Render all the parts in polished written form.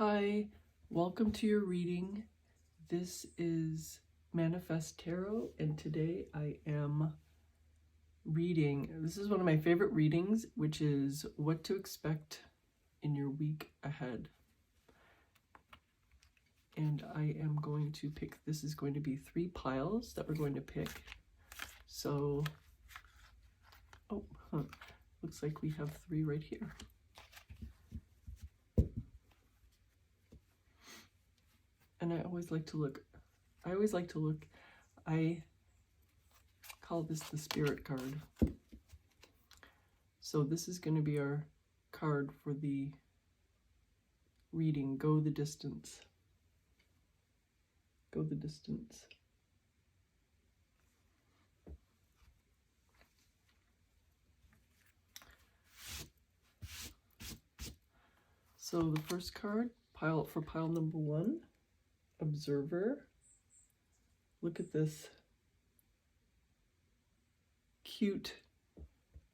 Hi, welcome to your reading. This is Manifest Tarot, and today I am reading, this is one of my favorite readings, which is what to expect in your week ahead. And I am going to pick, this is going to be 3 piles that we're going to pick. So, looks like we have 3 right here. And I always like to look, I call this the spirit card. So this is going to be our card for the reading, Go the Distance. Go the distance. So the first card, pile number 1, Observer. Look at this cute,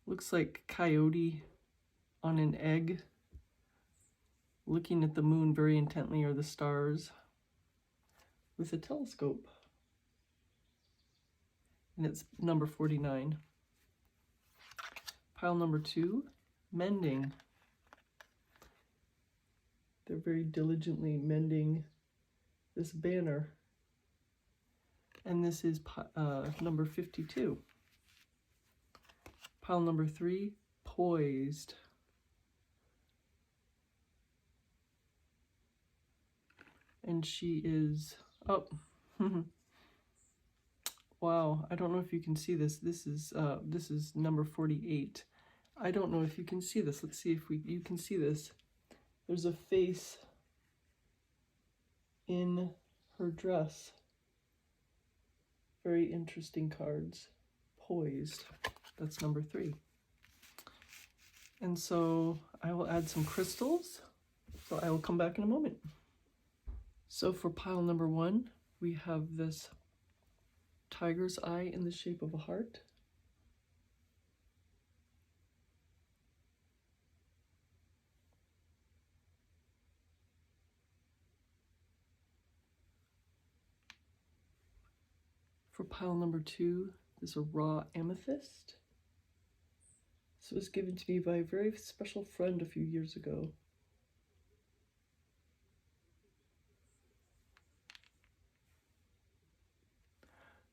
looks like coyote on an egg, looking at the moon very intently, or the stars, with a telescope. And it's number 49. Pile number 2, Mending. They're very diligently mending this banner. And this is number 52. Pile number 3, Poised. And she is up. Wow, I don't know if you can see this. This is number 48. I don't know if you can see this. Let's see if you can see this. There's a face in her dress. Very interesting cards. Poised. That's number 3. And so I will add some crystals. So I will come back in a moment. So for pile number 1, we have this tiger's eye in the shape of a heart. For pile number 2, there's a raw amethyst. This was given to me by a very special friend a few years ago.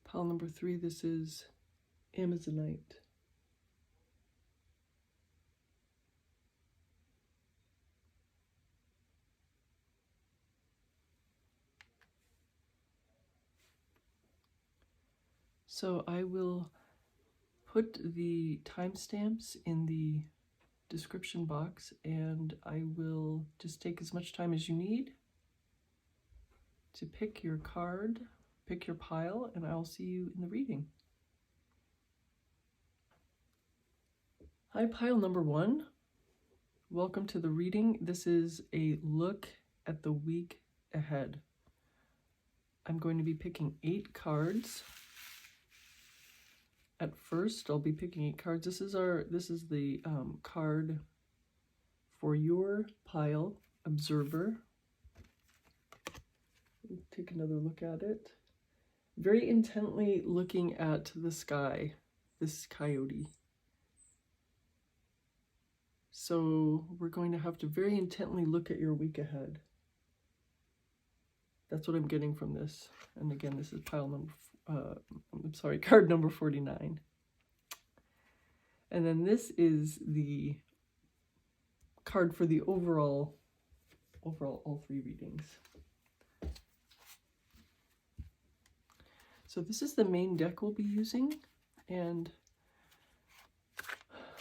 Pile number 3, this is Amazonite. So I will put the timestamps in the description box, and I will just take as much time as you need to pick your card, pick your pile, and I'll see you in the reading. Hi, pile number 1. Welcome to the reading. This is a look at the week ahead. I'm going to be picking 8 cards. At first, I'll be picking 8 cards. This is the card for your pile, Observer. Take another look at it. Very intently looking at the sky, this coyote. So we're going to have to very intently look at your week ahead. That's what I'm getting from this. And again, this is card number 49. And then this is the card for the overall all 3 readings. So this is the main deck we'll be using, and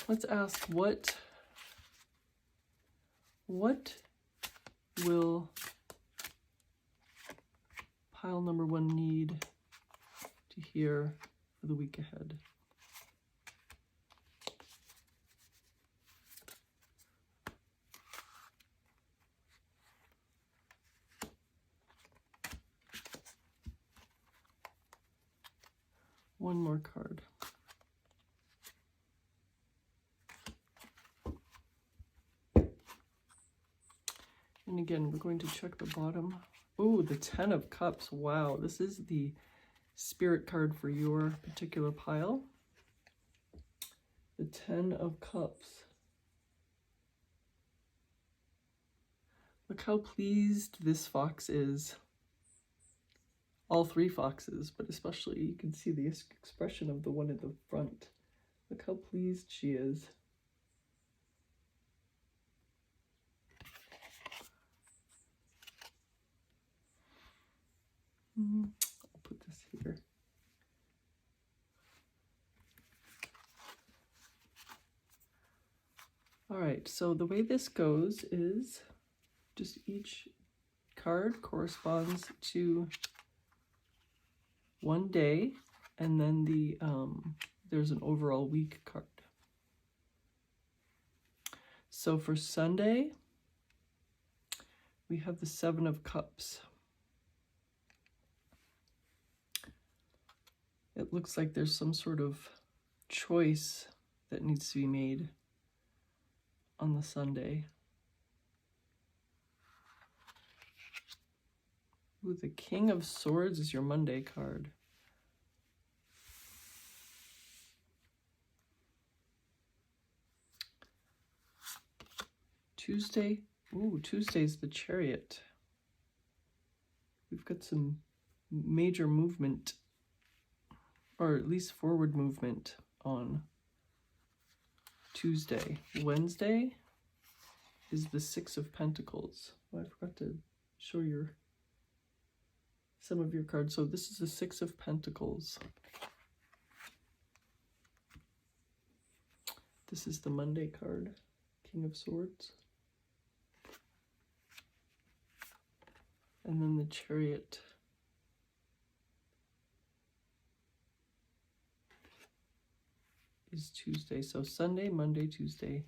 let's ask what will pile number 1 need to hear for the week ahead? One more card. And again, we're going to check the bottom. Oh, the 10 of Cups. Wow, this is the spirit card for your particular pile. The 10 of Cups. Look how pleased this fox is. All three foxes, but especially you can see the expression of the one in the front. Look how pleased she is. I'll put this here. All right, so the way this goes is just each card corresponds to one day, and then there's an overall week card. So for Sunday, we have the 7 of Cups. It looks like there's some sort of choice that needs to be made on the Sunday. Ooh, the King of Swords is your Monday card. Tuesday, ooh, Tuesday's the Chariot. We've got some major movement, or at least forward movement on Tuesday. Wednesday is the 6 of Pentacles. Oh, I forgot to show some of your cards. So this is the 6 of Pentacles. This is the Monday card, King of Swords. And then the Chariot. Is Tuesday. So Sunday, Monday, Tuesday.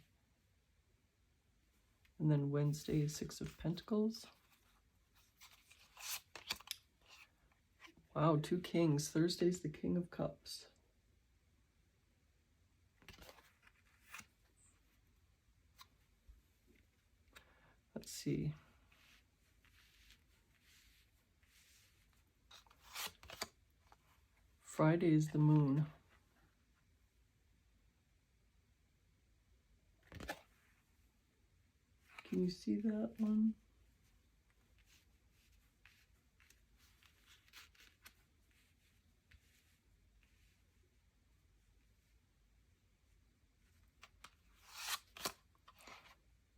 And then Wednesday is 6 of Pentacles. Wow, 2 Kings. Thursday's the King of Cups. Let's see. Friday is the Moon. Can you see that one?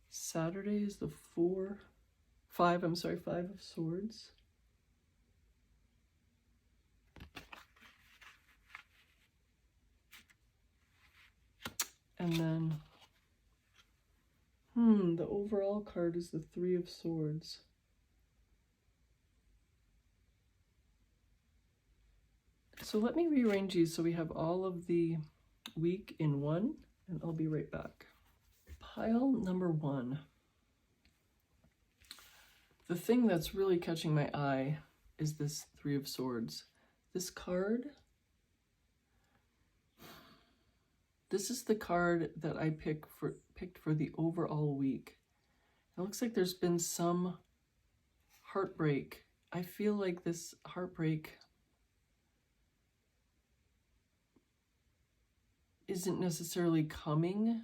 Saturday is the 5 of Swords. And then, the overall card is the 3 of Swords. So let me rearrange these so we have all of the week in one, and I'll be right back. Pile number 1. The thing that's really catching my eye is this 3 of Swords. This card, this is the card that I picked for the overall week. It looks like there's been some heartbreak. I feel like this heartbreak isn't necessarily coming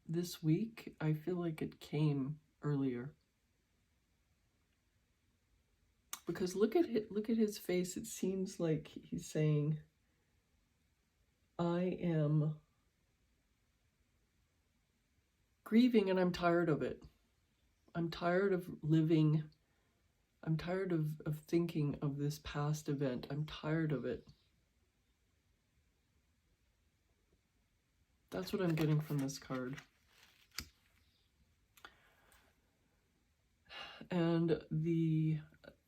this week. I feel like it came earlier. Because look at his face. It seems like he's saying, I am grieving and I'm tired of it. I'm tired of living. I'm tired of thinking of this past event. I'm tired of it. That's what I'm getting from this card. And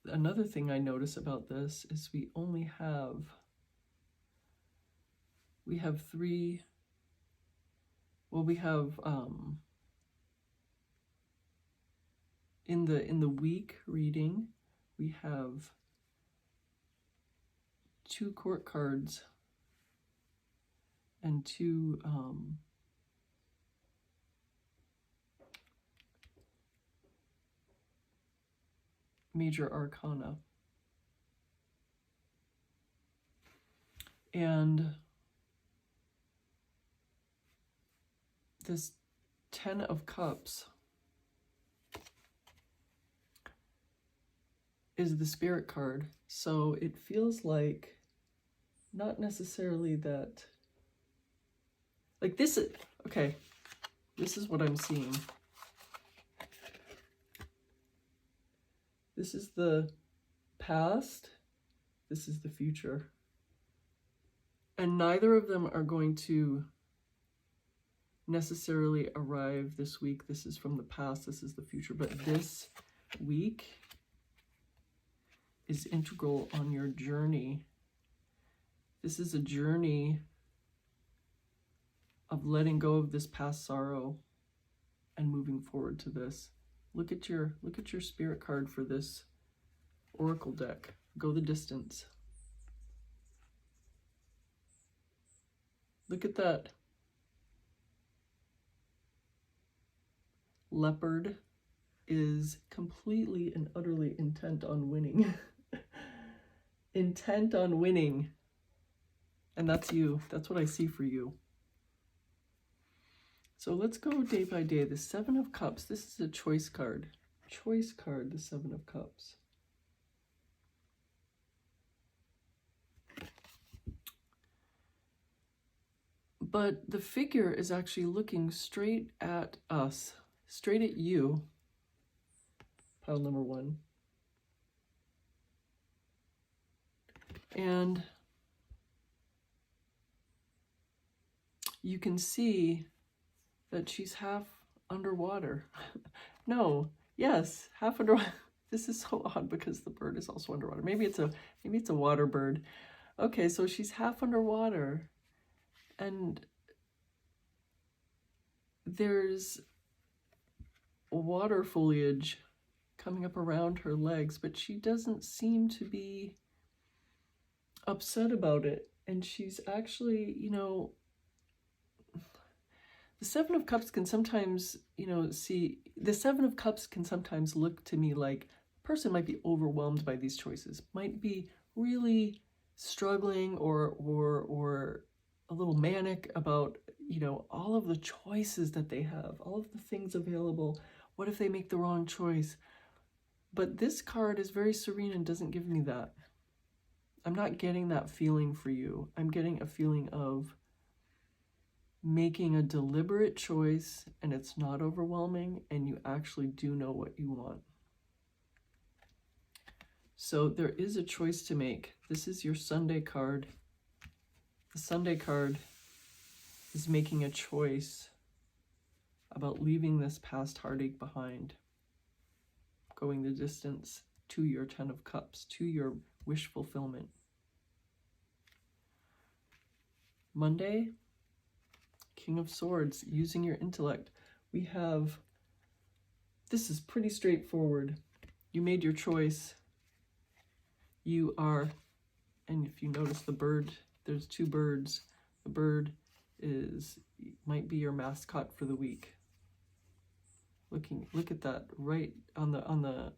another thing I notice about this is we have 3, well, we have in the week reading, we have 2 court cards and 2 major arcana. And this 10 of Cups is the Spirit card. So it feels like not necessarily that, like this is, okay, this is what I'm seeing. This is the past, this is the future. And neither of them are going to necessarily arrive this week. This is from the past, this is the future, but this week is integral on your journey. This is a journey of letting go of this past sorrow and moving forward to this. Look at your Spirit card for this Oracle deck. Go the distance. Look at that. Leopard is completely and utterly intent on winning. Intent on winning. And that's you. That's what I see for you. So let's go day by day. The 7 of Cups. This is a choice card. Choice card, the 7 of Cups. But the figure is actually looking straight at us, straight at you. Pile number 1. And you can see that she's half underwater. No, yes, half underwater. This is so odd because the bird is also underwater. Maybe it's a water bird. Okay, so she's half underwater. And there's water foliage coming up around her legs, but she doesn't seem to be upset about it. And she's actually, you know, the 7 of Cups can sometimes, you know, the 7 of Cups can sometimes look to me like a person might be overwhelmed by these choices, might be really struggling or a little manic about, you know, all of the choices that they have, all of the things available. What if they make the wrong choice? But this card is very serene and doesn't give me that. I'm not getting that feeling for you. I'm getting a feeling of making a deliberate choice, and it's not overwhelming, and you actually do know what you want. So there is a choice to make. This is your Sunday card. The Sunday card is making a choice about leaving this past heartache behind, going the distance to your 10 of Cups, to your wish fulfillment. Monday, King of Swords, using your intellect. We have, this is pretty straightforward. You made your choice. You are, and if you notice the bird, there's 2 birds. The bird might be your mascot for the week. Look at that, right on the,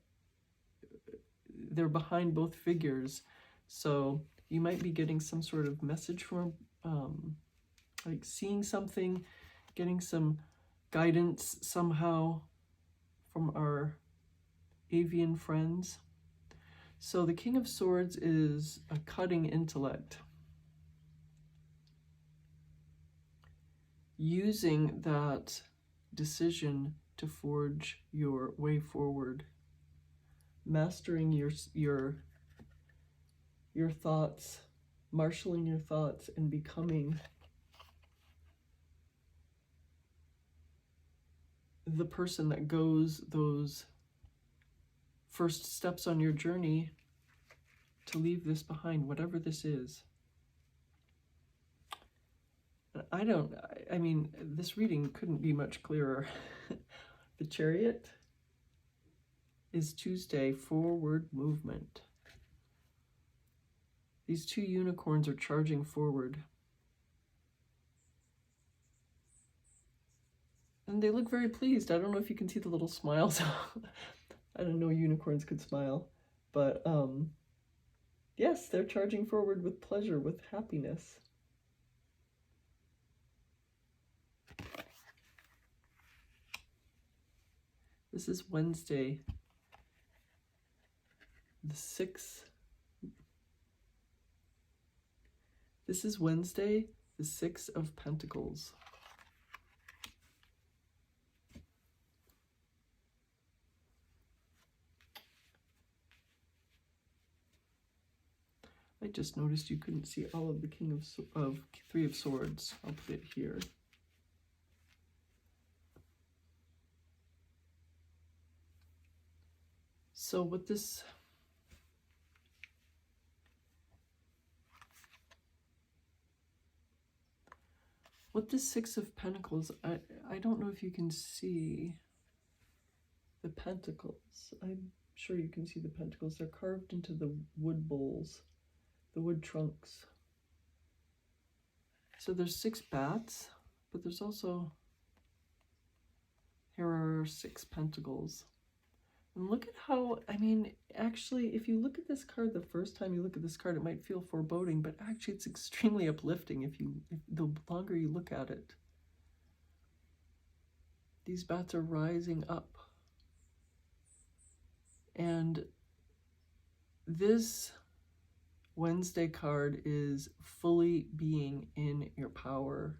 they're behind both figures. So you might be getting some sort of message from, like seeing something, getting some guidance somehow from our avian friends. So the King of Swords is a cutting intellect. Using that decision to forge your way forward. Mastering your thoughts, marshaling your thoughts, and becoming the person that goes those first steps on your journey to leave this behind, whatever this is. I mean, this reading couldn't be much clearer. The Chariot is Tuesday, forward movement. These 2 unicorns are charging forward. And they look very pleased. I don't know if you can see the little smiles I didn't know unicorns could smile, but yes, they're charging forward with pleasure, with happiness. This is Wednesday, the 6th. This is Wednesday, the 6 of Pentacles. I just noticed you couldn't see all of the Three of Swords. I'll put it here. So what this Six of Pentacles, I don't know if you can see the pentacles. I'm sure you can see the pentacles. They're carved into the wood bowls, the wood trunks. So there's 6 bats, but there's also, here are 6 pentacles. And look at how, I mean, actually, if you look at this card the first time you look at this card, it might feel foreboding, but actually it's extremely uplifting if the longer you look at it. These bats are rising up. And this Wednesday card is fully being in your power.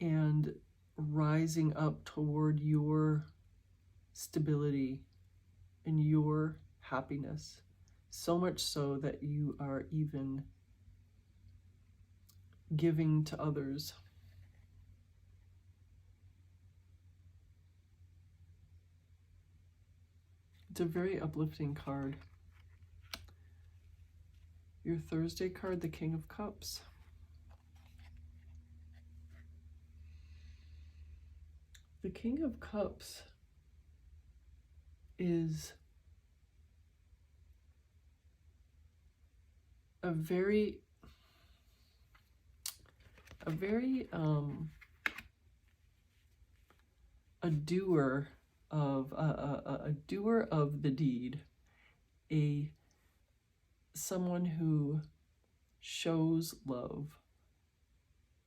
And rising up toward your stability and your happiness. So much so that you are even giving to others. It's a very uplifting card. Your Thursday card, the King of Cups. The King of Cups is a very a doer of the deed, someone who shows love.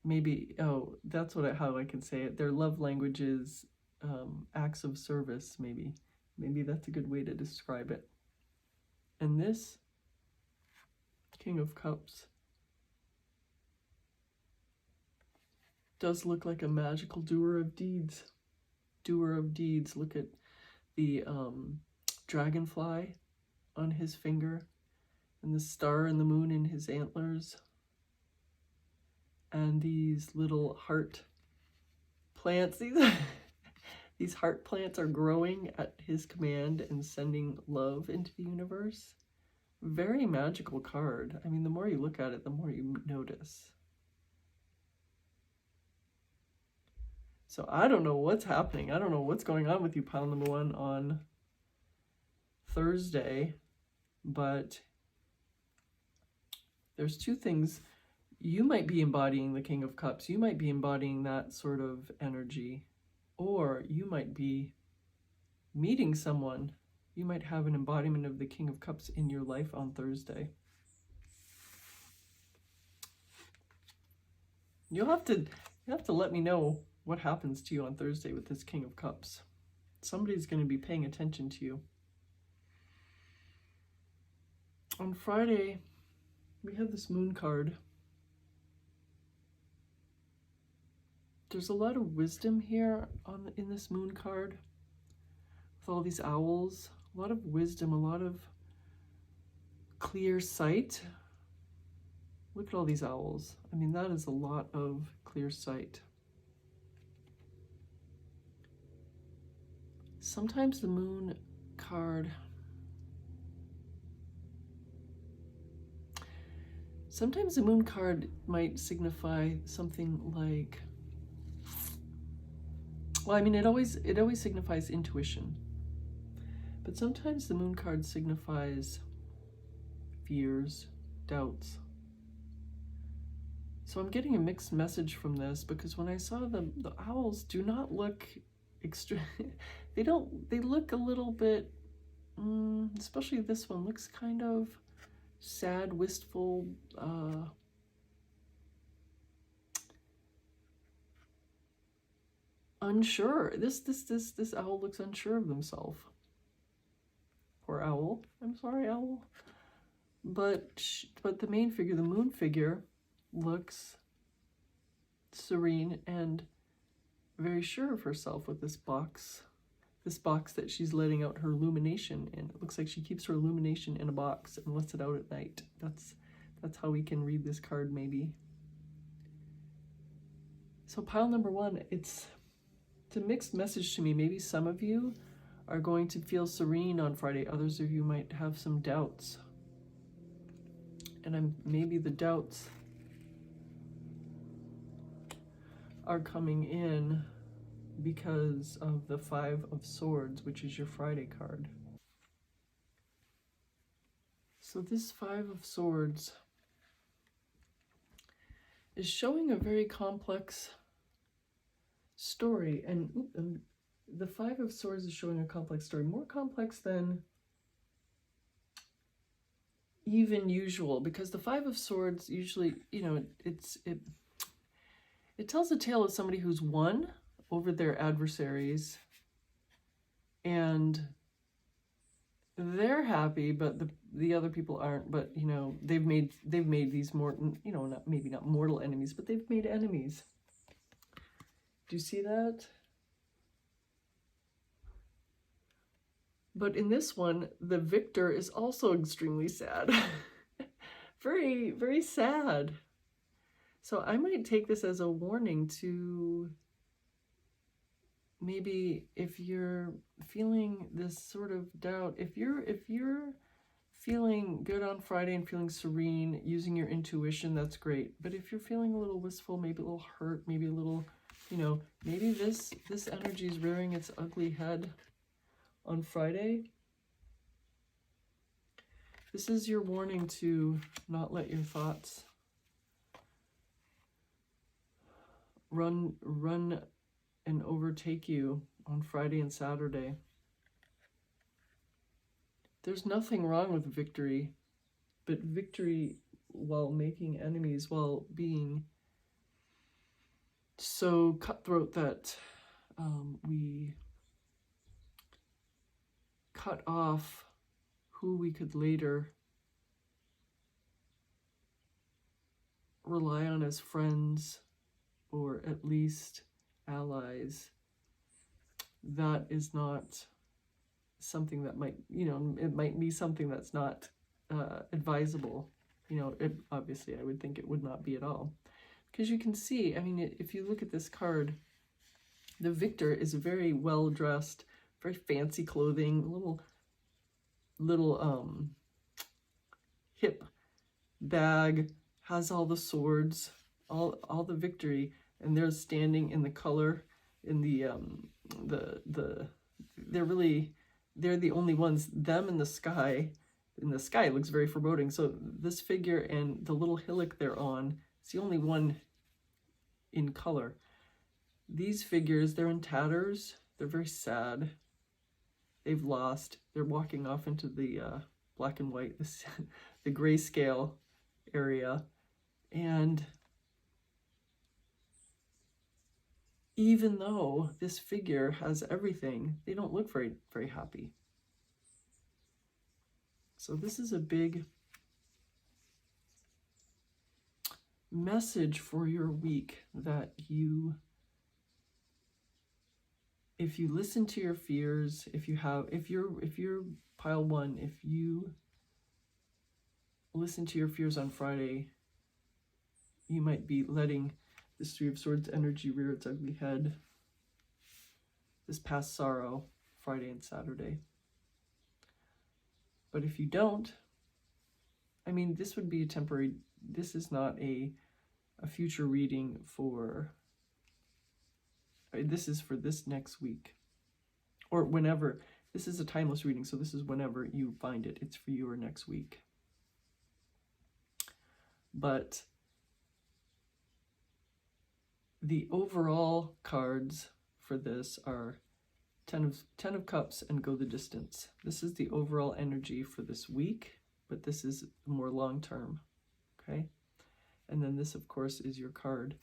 Maybe, oh, that's how I can say it. Their love language is acts of service, maybe. Maybe that's a good way to describe it. And this King of Cups does look like a magical doer of deeds. Doer of deeds. Look at the dragonfly on his finger, and the star and the moon in his antlers. And these little heart plants, these heart plants are growing at his command and sending love into the universe. Very magical card. I mean, the more you look at it, the more you notice. So I don't know what's happening. I don't know what's going on with you, pile number 1, on Thursday, but there's 2 things. You might be embodying the King of Cups. You might be embodying that sort of energy, or you might be meeting someone. You might have an embodiment of the King of Cups in your life on Thursday. You'll have to let me know what happens to you on Thursday with this King of Cups. Somebody's going to be paying attention to you. On Friday, we have this Moon card. There's a lot of wisdom here in this Moon card, with all these owls. A lot of wisdom, a lot of clear sight. Look at all these owls. I mean, that is a lot of clear sight. Sometimes the Moon card, might signify something like, well, I mean, it always signifies intuition. But sometimes the Moon card signifies fears, doubts. So I'm getting a mixed message from this, because when I saw the owls do not look extreme. They look a little bit, especially this one looks kind of sad, wistful, unsure. This owl looks unsure of themselves. Poor owl. I'm sorry, owl. But the main figure, the moon figure, looks serene and very sure of herself with this box that she's letting out her illumination in. It looks like she keeps her illumination in a box and lets it out at night. That's how we can read this card, maybe. So pile number one, it's a mixed message to me. Maybe some of you are going to feel serene on Friday. Others of you might have some doubts. And maybe the doubts are coming in because of the Five of Swords, which is your Friday card. So this Five of Swords is showing a very complex story, and the Five of Swords is showing a complex story, more complex than even usual, because the Five of Swords usually, you know, it tells a tale of somebody who's won over their adversaries and they're happy, but the other people aren't. But you know, they've made these more, you know, maybe not mortal enemies, but they've made enemies. Do you see that? But in this one, the victor is also extremely sad. Very, very sad. So I might take this as a warning to maybe, if you're feeling this sort of doubt, if you're feeling good on Friday and feeling serene, using your intuition, that's great. But if you're feeling a little wistful, maybe a little hurt, maybe a little, you know, maybe this energy is rearing its ugly head on Friday, this is your warning to not let your thoughts run and overtake you on Friday and Saturday. There's nothing wrong with victory, but victory while making enemies, while being so cutthroat that we cut off who we could later rely on as friends, or at least allies. That is not something that might, you know, it might be something that's not advisable. You know, obviously I would think it would not be at all. Because you can see, I mean, if you look at this card, the victor is very well dressed, very fancy clothing, little hip bag, has all the swords, all the victory, and they're standing in the color, in they're the only ones, them in the sky. In the sky, it looks very foreboding. So this figure and the little hillock they're on, it's the only one in color. These figures, they're in tatters, they're very sad, they've lost, they're walking off into the black and white, the grayscale area, and even though this figure has everything, they don't look very, very happy. So this is a big message for your week, that if you listen to your fears, if you're pile one, if you listen to your fears on Friday, you might be letting this Three of Swords energy rear its ugly head, this past sorrow, Friday and Saturday. But if you don't, I mean, this would be a temporary, this is not a future reading for, this is for this next week, or whenever. This is a timeless reading, so this is whenever you find it. It's for you or next week. But the overall cards for this are Ten of Cups and Go the Distance. This is the overall energy for this week, but this is more long-term, okay? And then this, of course, is your card.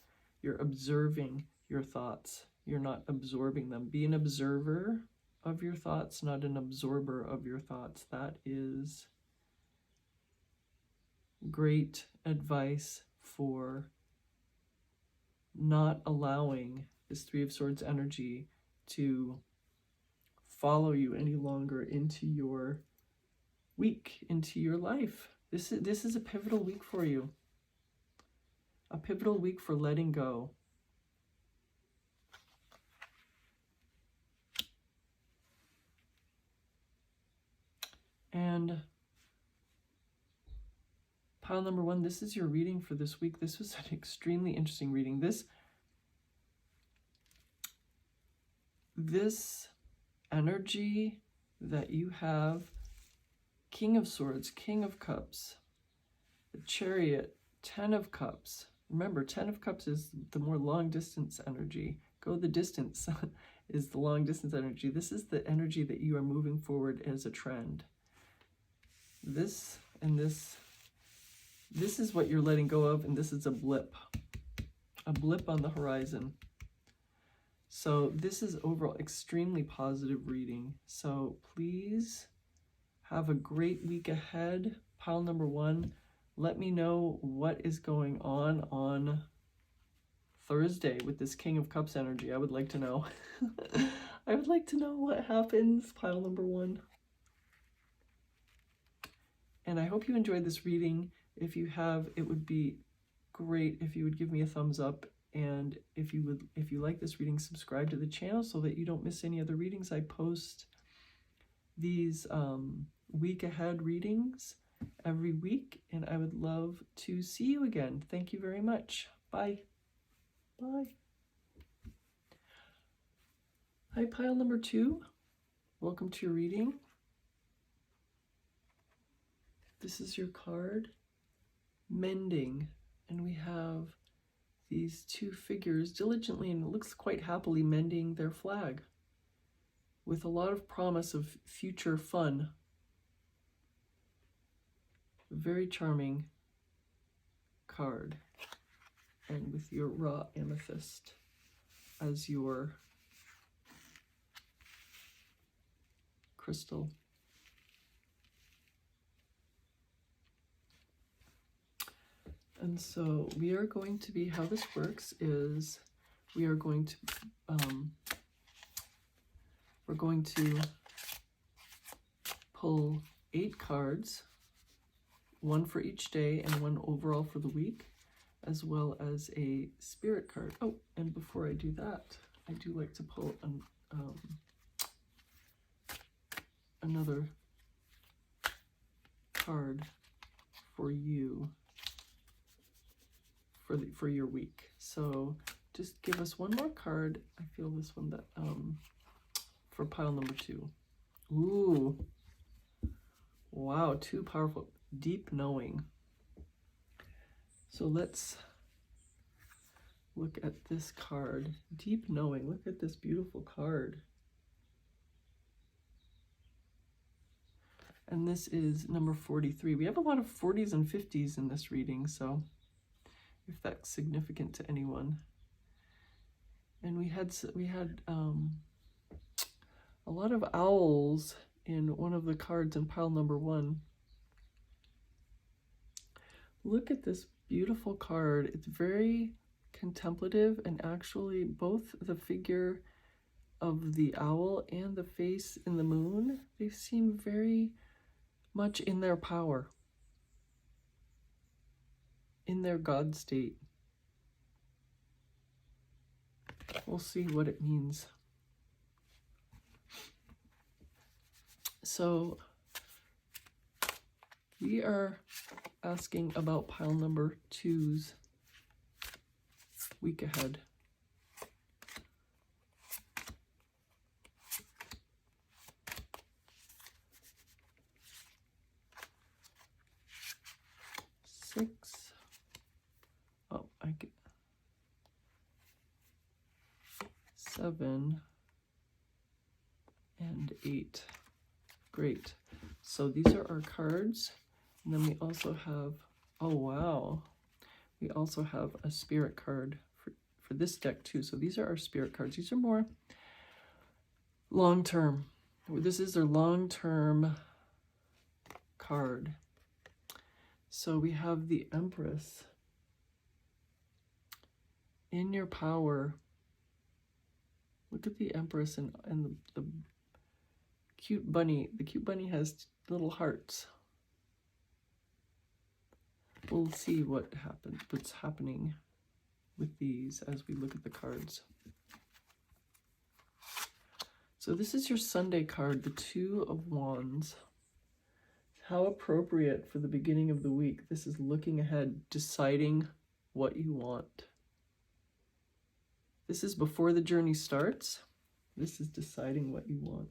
You're observing your thoughts. You're not absorbing them. Be an observer of your thoughts, not an absorber of your thoughts. That is great advice for not allowing this Three of Swords energy to follow you any longer into your week, into your life. This is a pivotal week for you. A pivotal week for letting go. And pile number 1, this is your reading for this week. This was an extremely interesting reading. This energy that you have, King of Swords, King of Cups, the Chariot, 10 of Cups. Remember, 10 of Cups is the more long distance energy. Go the distance is the long distance energy. This is the energy that you are moving forward as a trend. This and this is what you're letting go of, and this is a blip on the horizon. So this is overall extremely positive reading. So please have a great week ahead. Pile number 1, let me know what is going on Thursday with this King of Cups energy. I would like to know. I would like to know what happens, pile number 1. And I hope you enjoyed this reading. If you have, it would be great if you would give me a thumbs up. And if you like this reading, subscribe to the channel so that you don't miss any other readings. I post these week ahead readings every week, and I would love to see you again. Thank you very much. Bye. Bye. Hi, pile number 2. Welcome to your reading. This is your card, Mending, and we have these 2 figures diligently, and it looks quite happily, mending their flag with a lot of promise of future fun. Very charming card, and with your raw amethyst as your crystal. And so we are going to be, how this works is we are going to, we're going to pull 8 cards, 1 for each day and 1 overall for the week, as well as a spirit card. Oh, and before I do that, I do like to pull another card for you. For your week. So just give us one more card. I feel this one that for pile number 2. Ooh, wow, 2 powerful. Deep Knowing. So let's look at this card. Deep Knowing. Look at this beautiful card. And this is number 43. We have a lot of 40s and 50s in this reading, so if that's significant to anyone. And we had a lot of owls in one of the cards in pile number 1. Look at this beautiful card. It's very contemplative, and actually both the figure of the owl and the face in the moon, they seem very much in their power, in their God state. We'll see what it means. So we are asking about pile number 2's week ahead. Six. Oh, 7 and 8. Great. So these are our cards. And then we also have, oh wow, we also have a spirit card for this deck too. So these are our spirit cards. These are more long-term. This is their long-term card. So we have the Empress. In your power. Look at the Empress and the cute bunny. The cute bunny has little hearts. We'll see what's happening with these as we look at the cards. So this is your Sunday card, the Two of Wands. How appropriate for the beginning of the week. This is looking ahead, deciding what you want. This is before the journey starts. This is deciding what you want.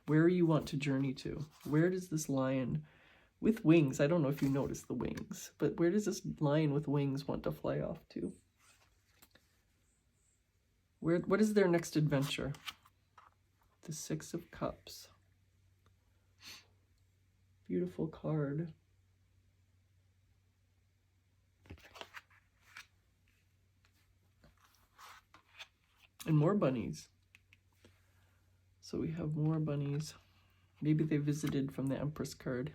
Where you want to journey to. Where does this lion with wings, I don't know if you noticed the wings, but where does this lion with wings want to fly off to? What is their next adventure? The Six of Cups. Beautiful card. And more bunnies. So we have more bunnies. Maybe they visited from the Empress card.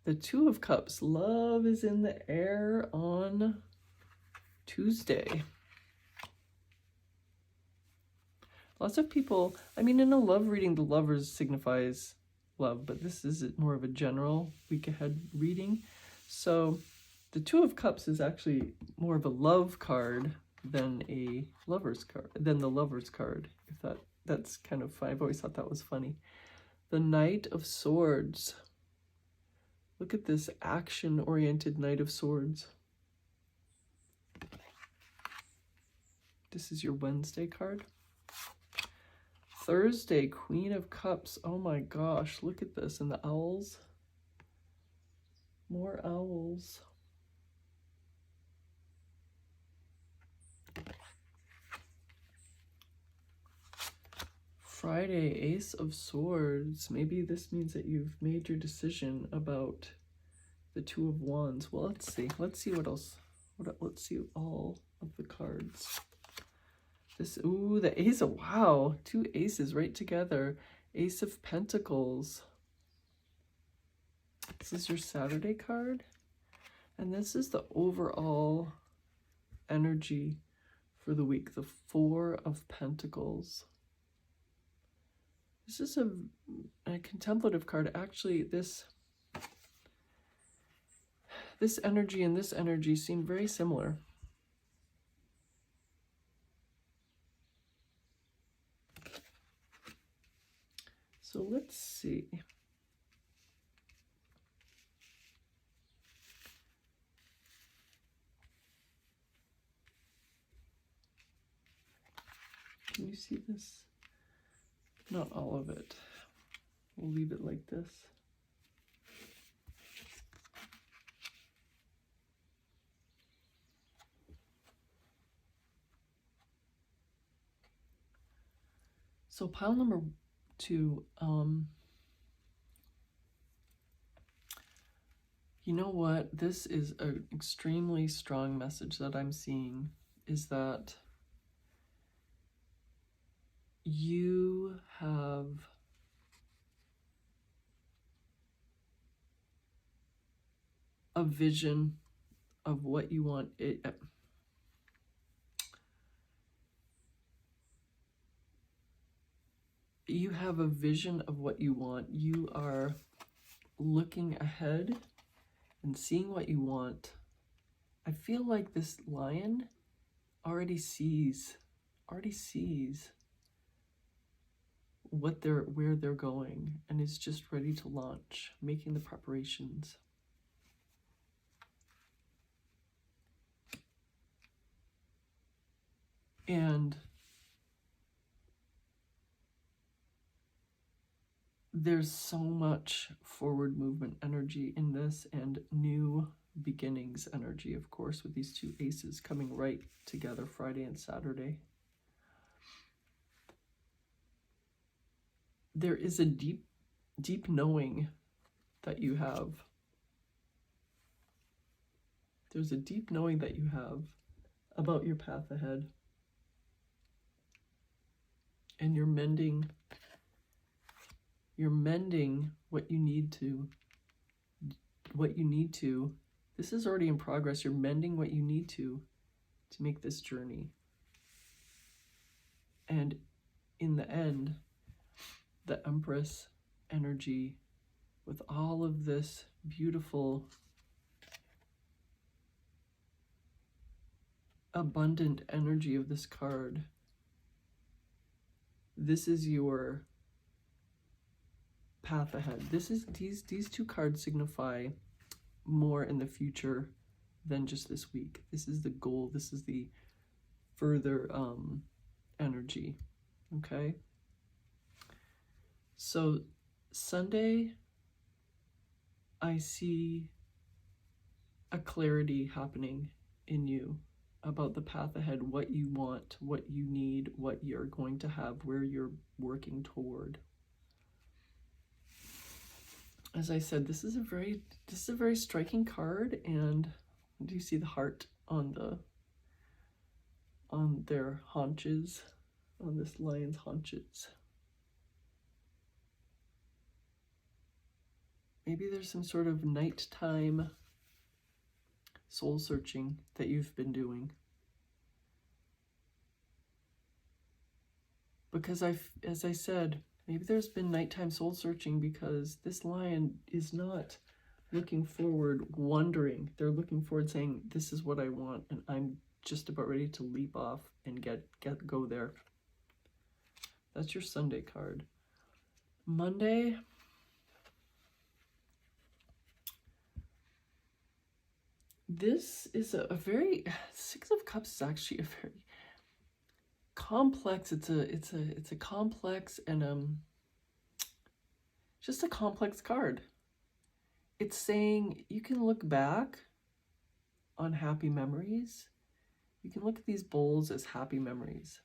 The Two of Cups. Love is in the air on Tuesday. Lots of people, I mean, in a love reading, the Lovers signifies love, but this is more of a general week ahead reading. So the Two of Cups is actually more of a love card than a lover's card, than the Lover's card. If that's kind of fun. I've always thought that was funny. The Knight of Swords. Look at this action-oriented Knight of Swords. This is your Wednesday card. Thursday, Queen of Cups. Oh my gosh, look at this. And the owls. More owls. Friday, Ace of Swords. Maybe this means that you've made your decision about the Two of Wands. Well, let's see. Let's see what else. Let's see all of the cards. This, ooh, the Ace of, wow, two aces right together. Ace of Pentacles. This is your Saturday card. And this is the overall energy for the week. The Four of Pentacles. This is a contemplative card. Actually, this energy and this energy seem very similar. So let's see. Can you see this? Not all of it. We'll leave it like this. So pile number 2, you know what? This is an extremely strong message that I'm seeing, is that you have a vision of what you want. You have a vision of what you want. You are looking ahead and seeing what you want. I feel like this lion already sees where they're going and is just ready to launch, making the preparations. And there's so much forward movement energy in this, and new beginnings energy, of course, with these two aces coming right together Friday and Saturday. There is a deep, deep knowing that you have. There's a deep knowing that you have about your path ahead. And you're mending what you need to. This is already in progress. You're mending what you need to make this journey. And in the end, the Empress energy, with all of this beautiful, abundant energy of this card, this is your path ahead. These two cards signify more in the future than just this week. This is the goal. This is the further energy. Okay. So Sunday, I see a clarity happening in you about the path ahead, what you want, what you need, what you're going to have, where you're working toward. As I said, this is a very striking card, and do you see the heart on their haunches, on this lion's haunches? Maybe there's some sort of nighttime soul searching that you've been doing. Because as I said, maybe there's been nighttime soul searching because this lion is not looking forward, wondering. They're looking forward, saying, this is what I want, and I'm just about ready to leap off and go there. That's your Sunday card. Monday, this is a very, Six of Cups is actually a very complex, it's a complex and just a complex card. It's saying you can look back on happy memories. You can look at these bowls as happy memories.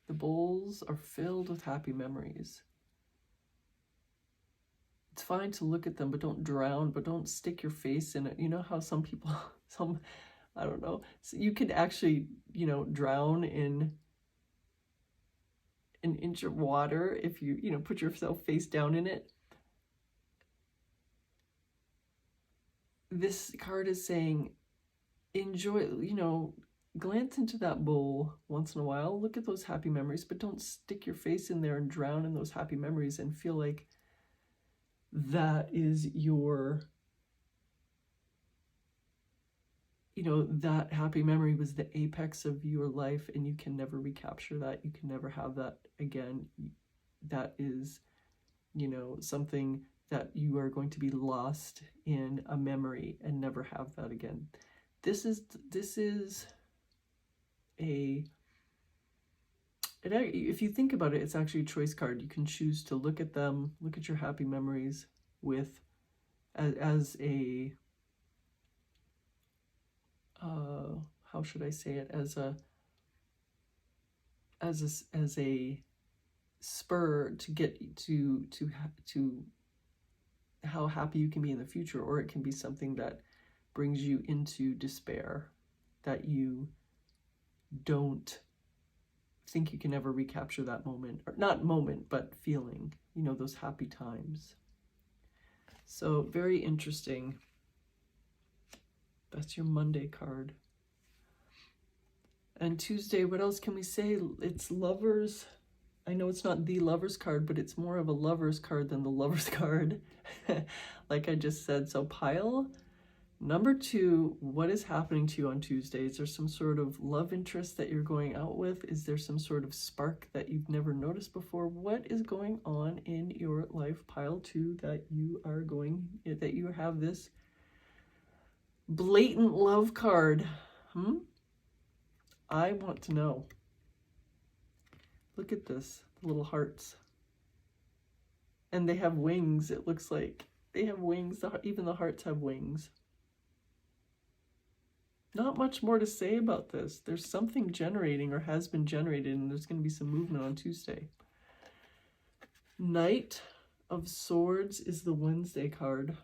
The bowls are filled with happy memories. It's fine to look at them, but don't drown, but don't stick your face in it. You know how some people, I don't know, so you could actually, drown in an inch of water if you, put yourself face down in it. This card is saying, enjoy, glance into that bowl once in a while, look at those happy memories, but don't stick your face in there and drown in those happy memories and feel like that is your, that happy memory was the apex of your life and you can never recapture that. You can never have that again. That is, something that you are going to be lost in a memory and never have that again. This is if you think about it, it's actually a choice card. You can choose to look at them, look at your happy memories with, as a, how should I say it, as a spur to get to how happy you can be in the future, or it can be something that brings you into despair, that you don't think you can ever recapture that moment, or not moment, but feeling, those happy times. So very interesting. That's your Monday card. And Tuesday, what else can we say? It's Lovers. I know it's not the Lovers card, but it's more of a Lovers card than the Lovers card, like I just said. So pile number 2, what is happening to you on Tuesday? Is there some sort of love interest that you're going out with? Is there some sort of spark that you've never noticed before? What is going on in your life? Pile 2, that you have this blatant love card. I want to know. Look at this, the little hearts. And they have wings. It looks like they have wings. Even the hearts have wings. Not much more to say about this. There's something generating or has been generated, and there's going to be some movement on Tuesday. Knight of Swords is the Wednesday card.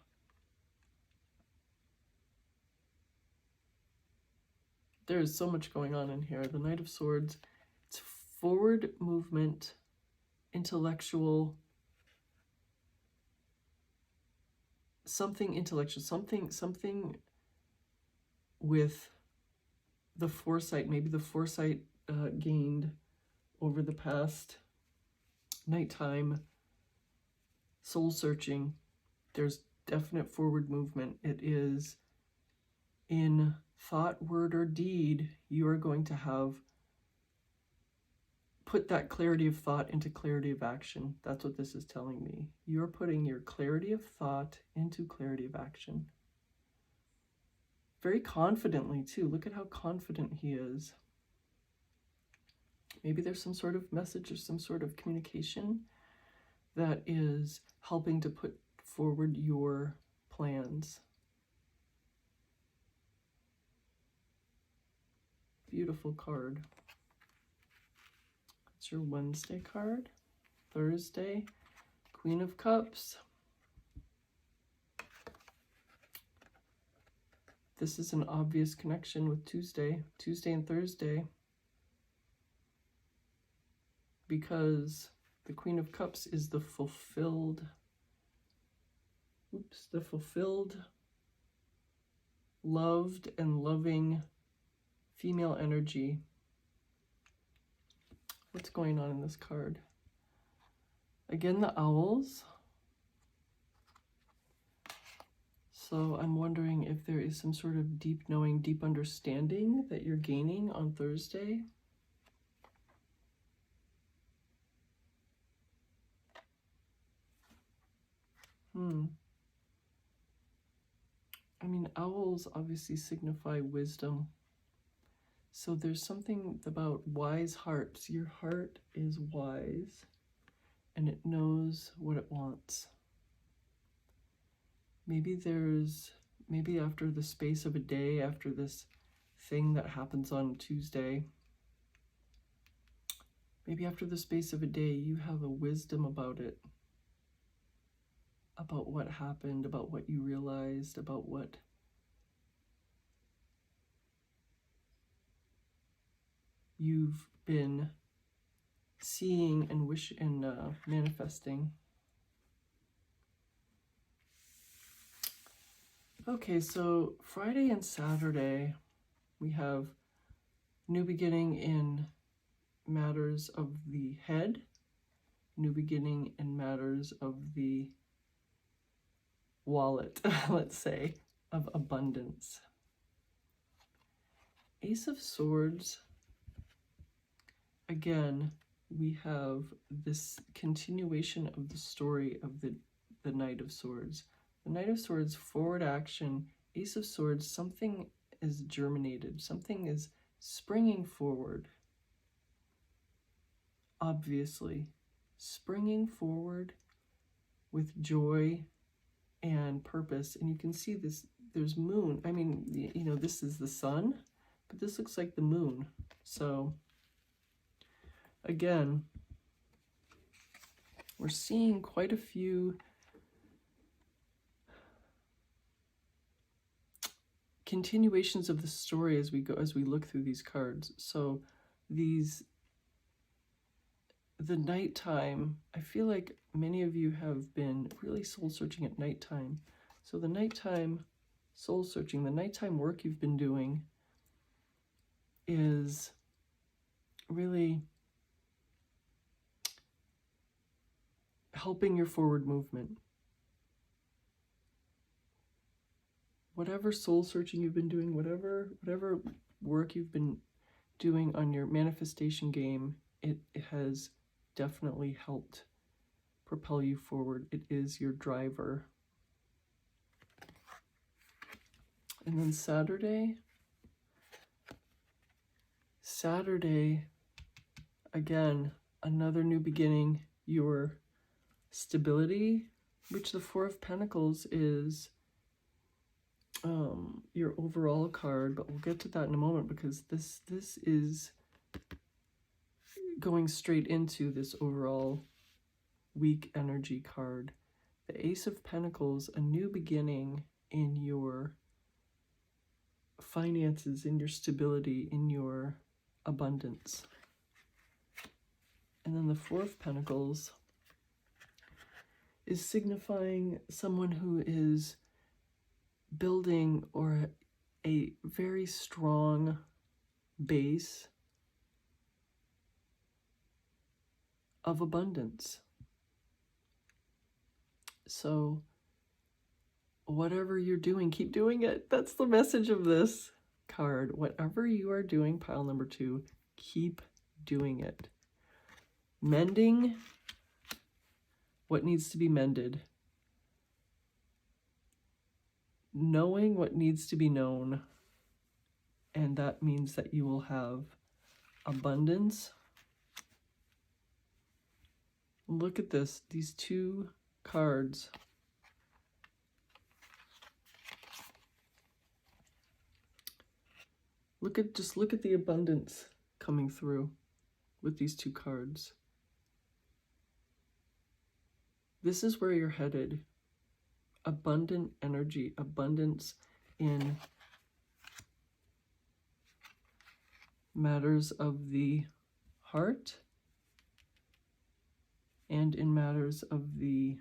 There's so much going on in here. The Knight of Swords, it's forward movement, intellectual, something intellectual, something with the foresight, maybe the foresight gained over the past nighttime soul searching. There's definite forward movement. It is in thought, word, or deed. You are going to have put that clarity of thought into clarity of action. That's what this is telling me. You're putting your clarity of thought into clarity of action. Very confidently, too. Look at how confident he is. Maybe there's some sort of message or some sort of communication that is helping to put forward your plans. Beautiful card. That's your Wednesday card. Thursday, Queen of Cups. This is an obvious connection with Tuesday and Thursday, because the Queen of Cups is the fulfilled, loved and loving female energy. What's going on in this card? Again, the owls. So I'm wondering if there is some sort of deep knowing, deep understanding that you're gaining on Thursday. I mean, owls obviously signify wisdom. So there's something about wise hearts. Your heart is wise and it knows what it wants. Maybe after the space of a day, after this thing that happens on Tuesday, maybe after the space of a day, you have a wisdom about it, about what happened, about what you realized, about what you've been seeing and manifesting. Okay, so Friday and Saturday, we have new beginning in matters of the head, new beginning in matters of the wallet, let's say, of abundance. Ace of Swords, again, we have this continuation of the story of the Knight of Swords. The Knight of Swords, forward action. Ace of Swords, something is germinated, something is springing forward. Obviously, springing forward with joy and purpose. And you can see this, there's moon. I mean, you know, this is the sun, but this looks like the moon. So again, we're seeing quite a few continuations of the story as we look through these cards. So the nighttime, I feel like many of you have been really soul searching at nighttime. So the nighttime soul searching, the nighttime work you've been doing is really helping your forward movement. Whatever soul searching you've been doing, whatever work you've been doing on your manifestation game, it has definitely helped propel you forward. It is your driver. And then Saturday, again, another new beginning, your stability, which the Four of Pentacles is your overall card, but we'll get to that in a moment because this is going straight into this overall week energy card. The Ace of Pentacles, a new beginning in your finances, in your stability, in your abundance. And then the Four of Pentacles is signifying someone who is building or a very strong base of abundance. So whatever you're doing, keep doing it. That's the message of this card. Whatever you are doing, pile number 2, keep doing it. Mending what needs to be mended. Knowing what needs to be known. And that means that you will have abundance. Look at this, these 2 cards. Just look at the abundance coming through with these 2 cards. This is where you're headed. Abundant energy, abundance in matters of the heart and in matters of the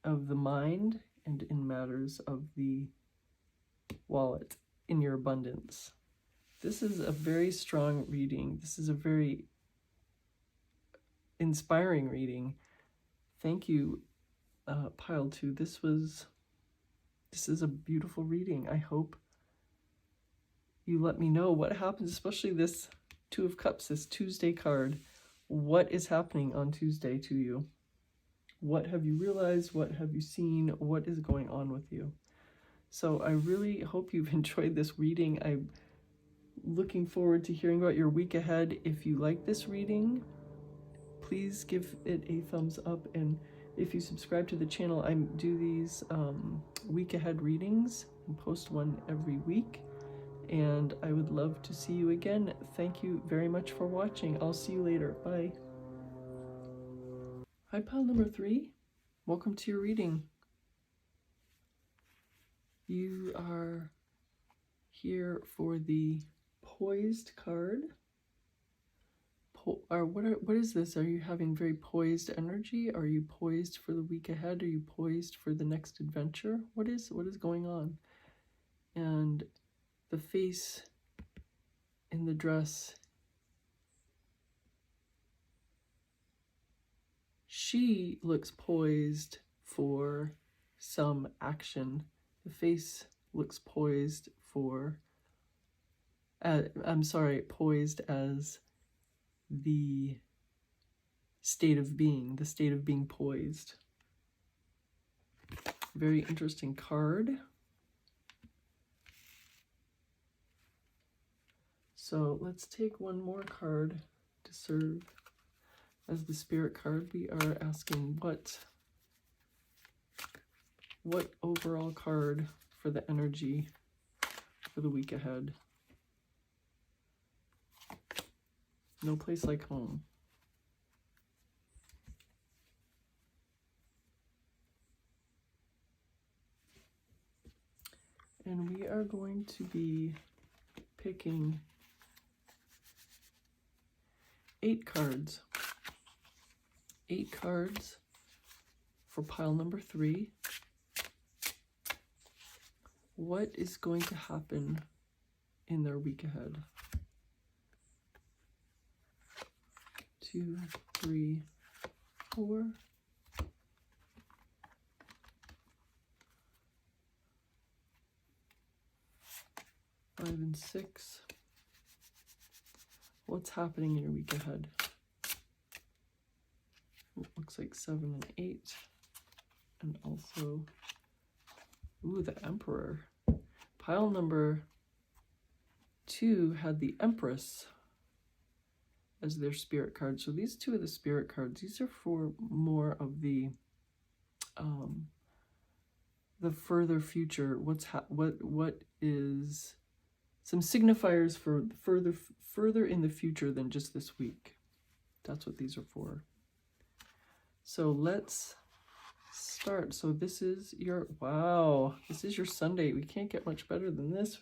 mind and in matters of the wallet, in your abundance. This is a very strong reading. This is a very inspiring reading. Thank you, pile 2. This is a beautiful reading. I hope you let me know what happens, especially this 2 of Cups, this Tuesday card. What is happening on Tuesday to you? What have you realized? What have you seen? What is going on with you? So I really hope you've enjoyed this reading. I'm looking forward to hearing about your week ahead. If you like this reading, please give it a thumbs up. And if you subscribe to the channel, I do these week ahead readings and post one every week. And I would love to see you again. Thank you very much for watching. I'll see you later. Bye. Hi, pile number 3. Welcome to your reading. You are here for the Poised card. What is this? Are you having very poised energy? Are you poised for the week ahead? Are you poised for the next adventure? What is going on? And the face in the dress, she looks poised for some action. The face looks poised for, poised as the state of being poised. Very interesting card. So let's take one more card to serve as the spirit card. We are asking what overall card for the energy for the week ahead. No place like home. And we are going to be picking 8 cards. 8 cards for pile number 3. What is going to happen in their week ahead? 2, 3, 4. 5 and 6. What's happening in your week ahead? It looks like 7 and 8. And also, ooh, the Emperor. Pile number 2 had the Empress as their spirit card. So these 2 are the spirit cards. These are for more of the the further future. What is some signifiers for further in the future than just this week. That's what these are for. So let's start. So this is your, wow, this is your Sunday. We can't get much better than this.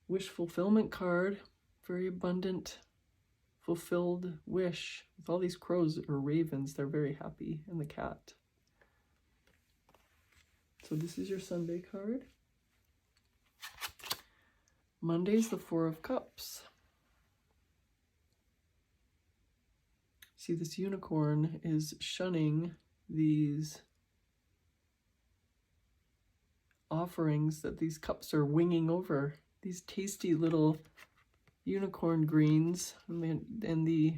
Wish fulfillment card. Very abundant, fulfilled wish. With all these crows or ravens, they're very happy. And the cat. So this is your Sunday card. Monday's the Four of Cups. See, this unicorn is shunning these offerings that these cups are winging over. These tasty little unicorn greens. And the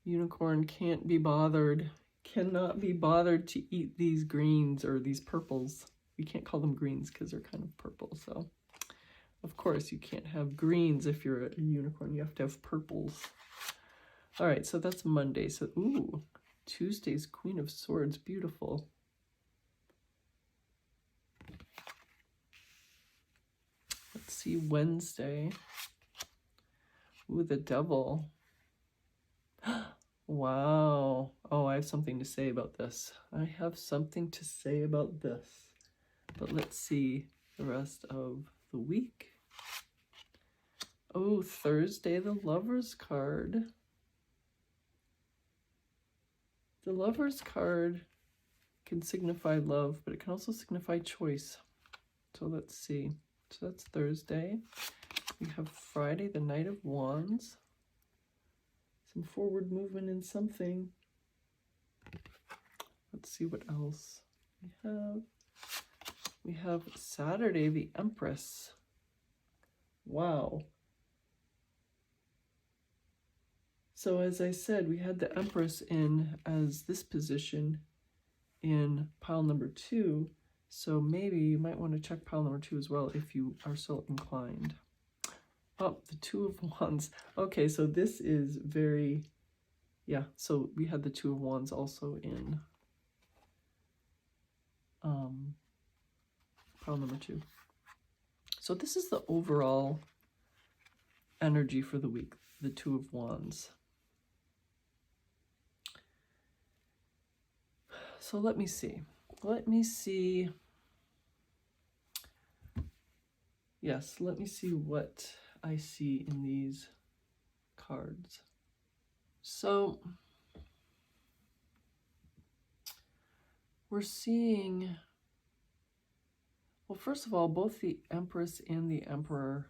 unicorn can't be bothered, cannot be bothered to eat these greens or these purples. We can't call them greens because they're kind of purple. So, of course, you can't have greens if you're a unicorn. You have to have purples. All right, so that's Monday. So, ooh, Tuesday's Queen of Swords. Beautiful. Let's see, Wednesday. Ooh, the Devil. Wow. Oh, I have something to say about this. I have something to say about this. But let's see the rest of the week. Oh, Thursday, the Lovers card. The Lovers card can signify love, but it can also signify choice. So let's see. So that's Thursday. We have Friday, the Knight of Wands. Some forward movement in something. Let's see what else we have. We have Saturday, the Empress. Wow. So as I said, we had the Empress in as this position in pile number 2. So maybe you might want to check pile number 2 as well if you are so inclined. Oh, the Two of Wands. Okay, so this is very, yeah, so we had the Two of Wands also in pile number 2. So this is the overall energy for the week, the Two of Wands. So let me see. Yes, let me see what I see in these cards. So we're seeing, well, first of all, both the Empress and the Emperor,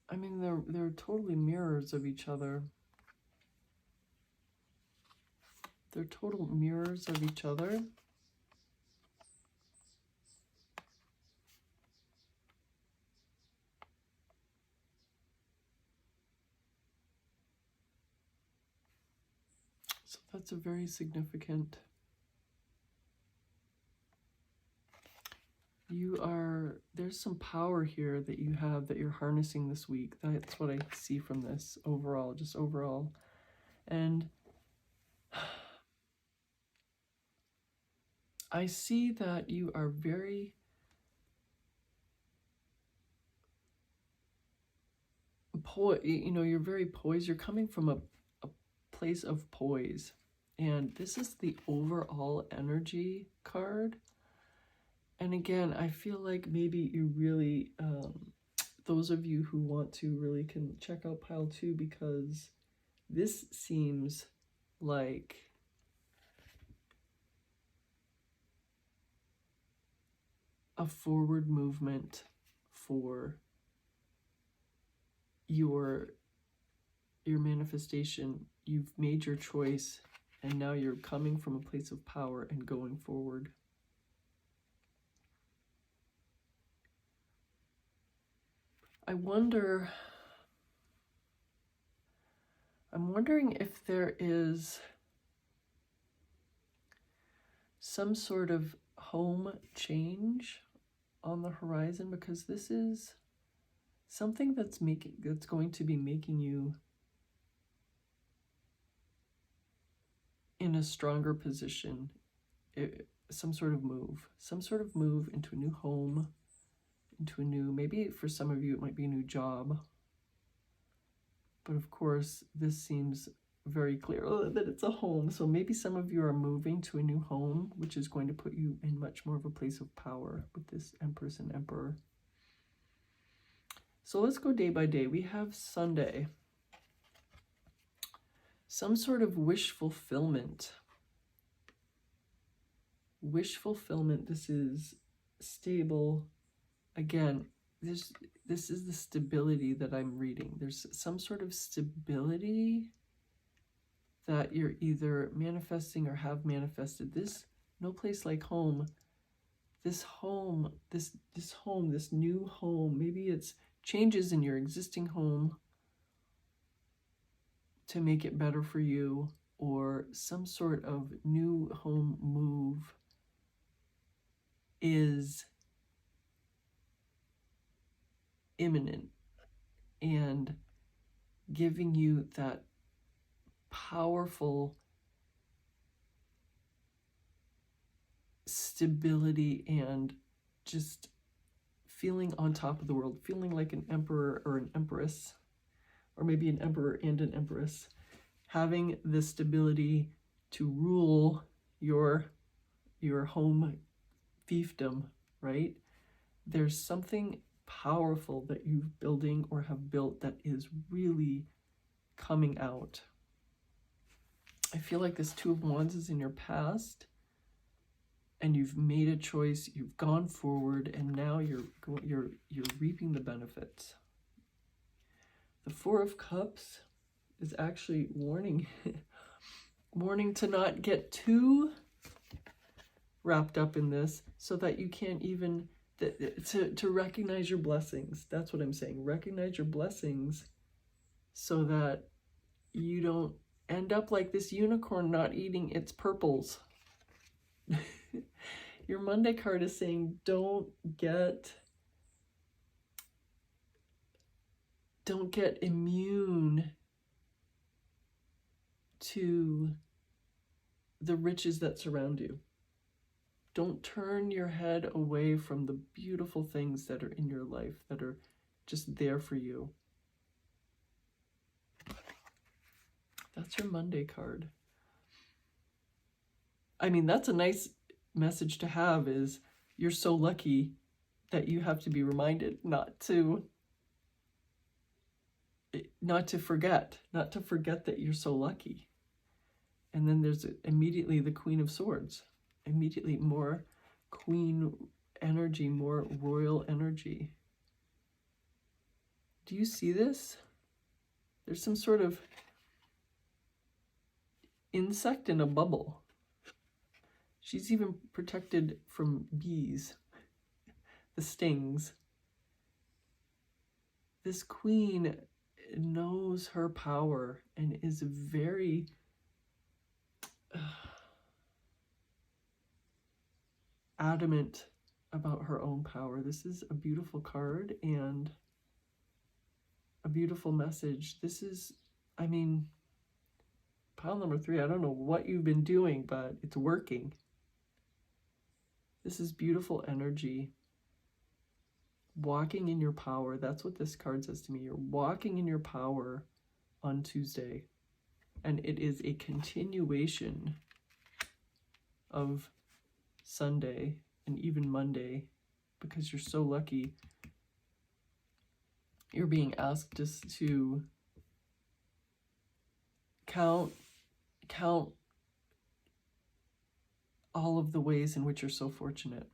I mean, they're totally mirrors of each other. They're total mirrors of each other. So that's a very significant. There's some power here that you have that you're harnessing this week. That's what I see from this overall, just overall. And I see that you are very you're very poised. You're coming from a place of poise. And this is the overall energy card. And again, I feel like maybe you really, those of you who want to really can check out pile 2, because this seems like a forward movement for your manifestation. You've made your choice, and now you're coming from a place of power and going forward. I'm wondering if there is some sort of home change on the horizon, because this is something that's going to be making you in a stronger position, some sort of move into a new home, into a new, maybe for some of you it might be a new job. But of course, this seems very clear that it's a home. So maybe some of you are moving to a new home, which is going to put you in much more of a place of power with this Empress and Emperor. So let's go day by day. We have Sunday. Some sort of wish fulfillment. Wish fulfillment. This is stable. Again, this is the stability that I'm reading. There's some sort of stability that you're either manifesting or have manifested. This no place like home. This home, this new home. Maybe it's changes in your existing home to make it better for you, or some sort of new home move is imminent and giving you that powerful stability and just feeling on top of the world, feeling like an emperor or an empress, or maybe an emperor and an empress, having the stability to rule your home fiefdom, right? There's something powerful that you've building or have built that is really coming out. I feel like this Two of Wands is in your past, and you've made a choice, you've gone forward, and now you're reaping the benefits. The Four of Cups is actually warning to not get too wrapped up in this, so that you can't even to recognize your blessings. That's what I'm saying. Recognize your blessings so that you don't end up like this unicorn not eating its purples. Your Monday card is saying don't get immune to the riches that surround you. Don't turn your head away from the beautiful things that are in your life, that are just there for you. That's your Monday card. I mean, that's a nice message to have, is you're so lucky that you have to be reminded not to forget that you're so lucky. And then there's immediately the Queen of Swords. Immediately more queen energy, more royal energy. Do you see this? There's some sort of insect in a bubble. She's even protected from bees, the stings. This queen knows her power and is very adamant about her own power. This is a beautiful card and a beautiful message. This is, I mean, pile number 3, I don't know what you've been doing, but it's working. This is beautiful energy. Walking in your power. That's what this card says to me. You're walking in your power on Tuesday. And it is a continuation of Sunday and even Monday, because you're so lucky. You're being asked just to count all of the ways in which you're so fortunate.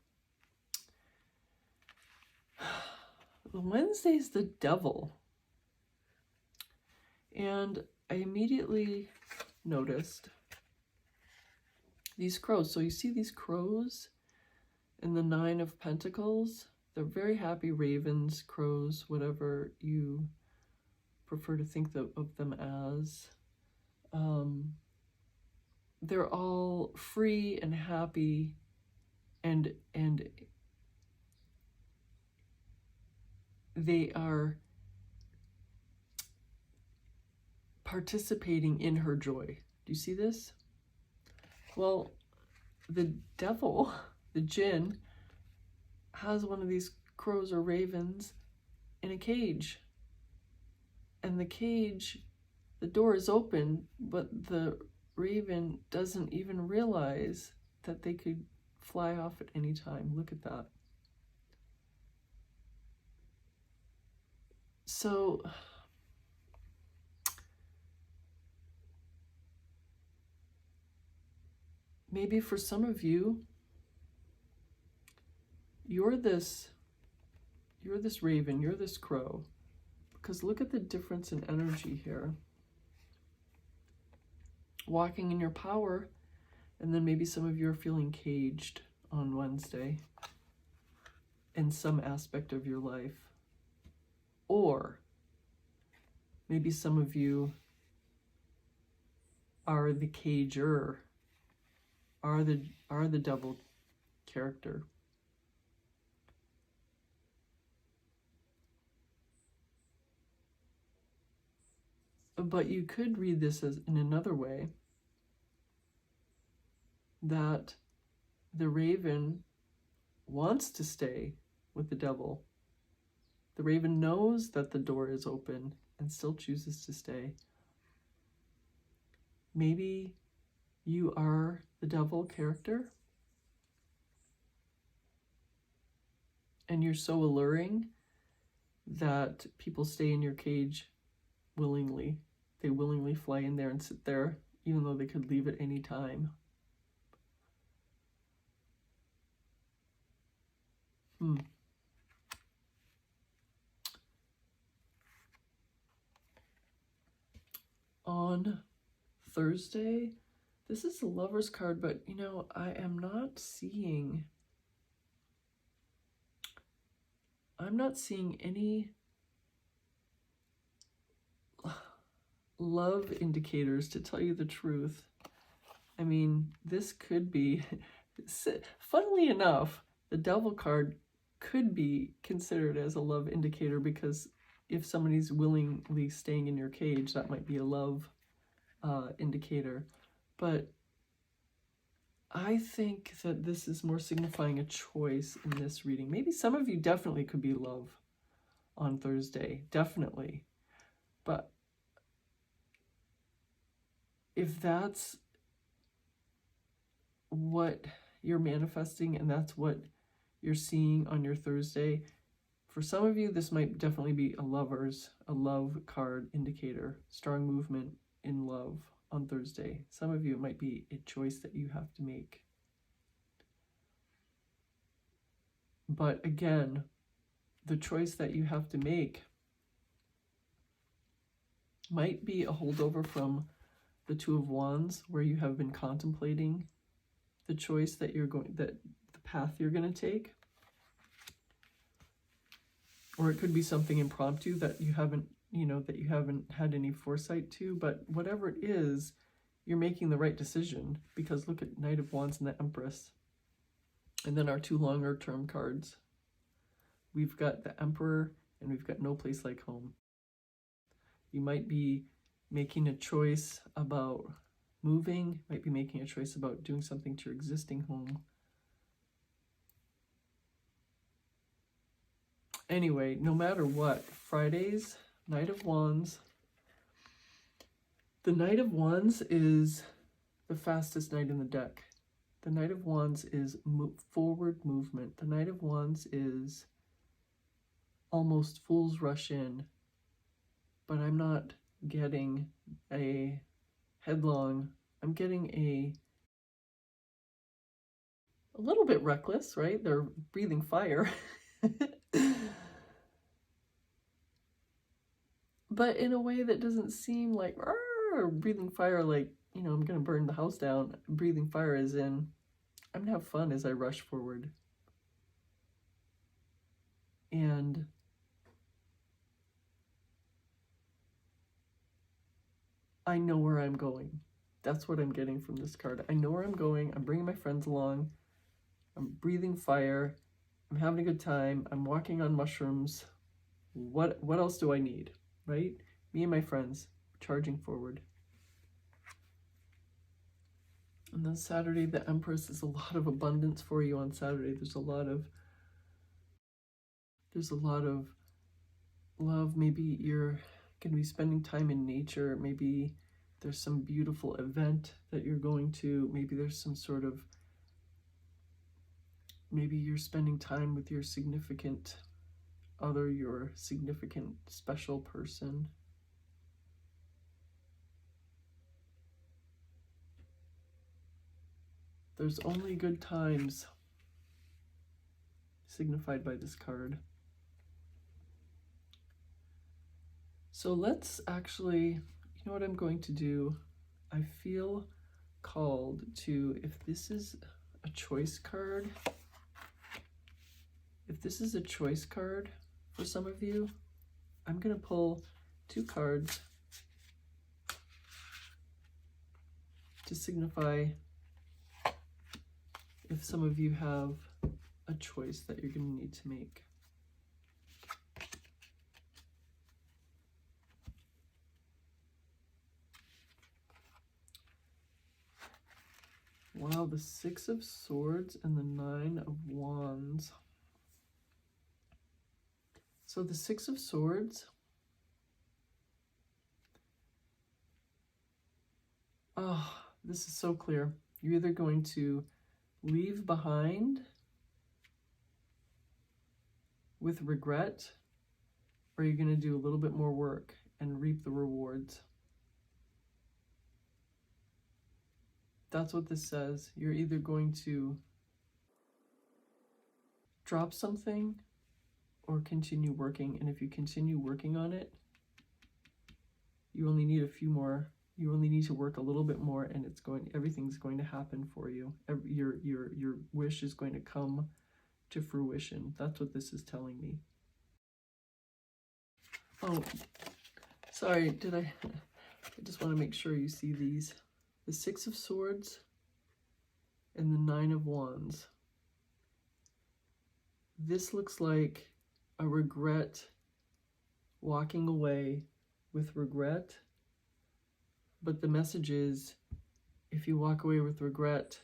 Wednesday's the Devil. And I immediately noticed these crows. So you see these crows in the 9 of Pentacles? They're very happy ravens, crows, whatever you prefer to think of them as. They're all free and happy, and they are participating in her joy. Do you see this? Well, the devil, the jinn, has one of these crows or ravens in a cage. And the cage, the door is open, but the raven doesn't even realize that they could fly off at any time. Look at that. So maybe for some of you, you're this raven, you're this crow, because look at the difference in energy here. Walking in your power, and then maybe some of you are feeling caged on Wednesday in some aspect of your life. Or maybe some of you are the cager, are the devil character. But you could read this as in another way, that the raven wants to stay with the devil. The raven knows that the door is open and still chooses to stay. Maybe you are the devil character, and you're so alluring that people stay in your cage willingly. They willingly fly in there and sit there, even though they could leave at any time. On Thursday, this is the Lover's card, but you know, I am not seeing, any love indicators, to tell you the truth. I mean, this could be, funnily enough, the Devil card could be considered as a love indicator, because if somebody's willingly staying in your cage, that might be a love indicator. But I think that this is more signifying a choice in this reading. Maybe some of you definitely could be love on Thursday, definitely. But if that's what you're manifesting and that's what you're seeing on your Thursday, for some of you, this might definitely be a love card indicator, strong movement in love on Thursday. Some of you, it might be a choice that you have to make. But again, the choice that you have to make might be a holdover from the Two of Wands, where you have been contemplating the choice that the path you're going to take. Or it could be something impromptu that you haven't had any foresight to, but whatever it is, you're making the right decision, because look at Knight of Wands and the Empress. And then our two longer term cards. We've got the Emperor and we've got No Place Like Home. You might be making a choice about moving, might be making a choice about doing something to your existing home. Anyway, no matter what, Fridays, Knight of Wands. The Knight of Wands is the fastest knight in the deck. The Knight of Wands is forward movement. The Knight of Wands is almost fool's rush in, but I'm not getting a headlong. I'm getting a little bit reckless, right? They're breathing fire. But in a way that doesn't seem like breathing fire, like, you know, I'm gonna burn the house down. Breathing fire is in, I'm gonna have fun as I rush forward. And I know where I'm going. That's what I'm getting from this card. I know where I'm going. I'm bringing my friends along. I'm breathing fire. I'm having a good time. I'm walking on mushrooms. What else do I need, right? Me and my friends charging forward. And then Saturday, the Empress, is a lot of abundance for you on Saturday. There's a lot of love. Maybe you're going to be spending time in nature. Maybe there's some beautiful event that you're going to. Maybe there's some sort of, maybe you're spending time with your significant other, your significant special person. There's only good times signified by this card. So let's actually, you know what I'm going to do? I feel called to, if this is a choice card, for some of you, I'm going to pull 2 cards to signify if some of you have a choice that you're going to need to make. Wow, the 6 of Swords and the 9 of Wands. So the 6 of Swords, oh, this is so clear. You're either going to leave behind with regret, or you're going to do a little bit more work and reap the rewards. That's what this says. You're either going to drop something or continue working. And if you continue working on it, you only need a few more. You only need to work a little bit more, and everything's going to happen for you. Your wish is going to come to fruition. That's what this is telling me. Oh, sorry, I just want to make sure you see these. The 6 of Swords and the 9 of Wands. This looks like a regret, walking away with regret. But the message is, if you walk away with regret,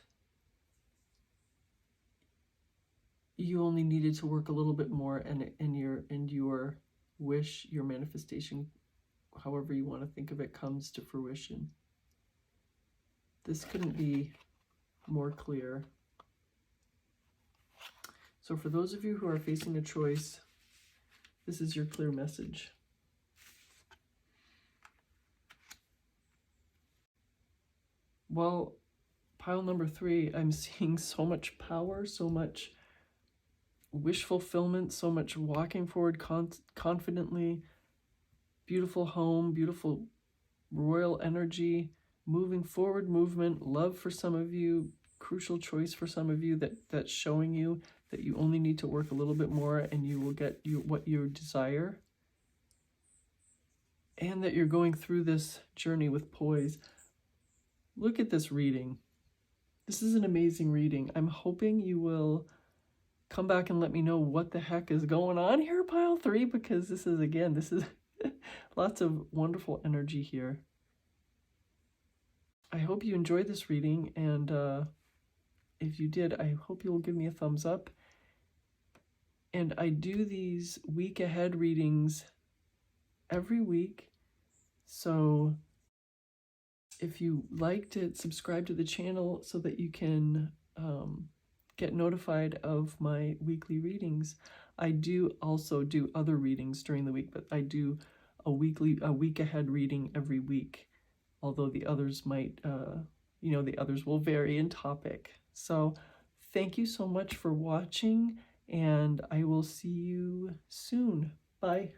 you only needed to work a little bit more, and your wish, your manifestation, however you want to think of it, comes to fruition. This couldn't be more clear. So for those of you who are facing a choice, this is your clear message. Well, pile number 3, I'm seeing so much power, so much wish fulfillment, so much walking forward confidently, beautiful home, beautiful royal energy, moving forward movement, love for some of you, crucial choice for some of you, that's showing you that you only need to work a little bit more and you will get what you desire. And that you're going through this journey with poise. Look at this reading. This is an amazing reading. I'm hoping you will come back and let me know what the heck is going on here, pile 3, because this is lots of wonderful energy here. I hope you enjoyed this reading, and if you did, I hope you'll give me a thumbs up. And I do these week ahead readings every week, so if you liked it, subscribe to the channel so that you can get notified of my weekly readings. I do also do other readings during the week, but I do a week ahead reading every week, although the others might, the others will vary in topic. So thank you so much for watching, and I will see you soon. Bye.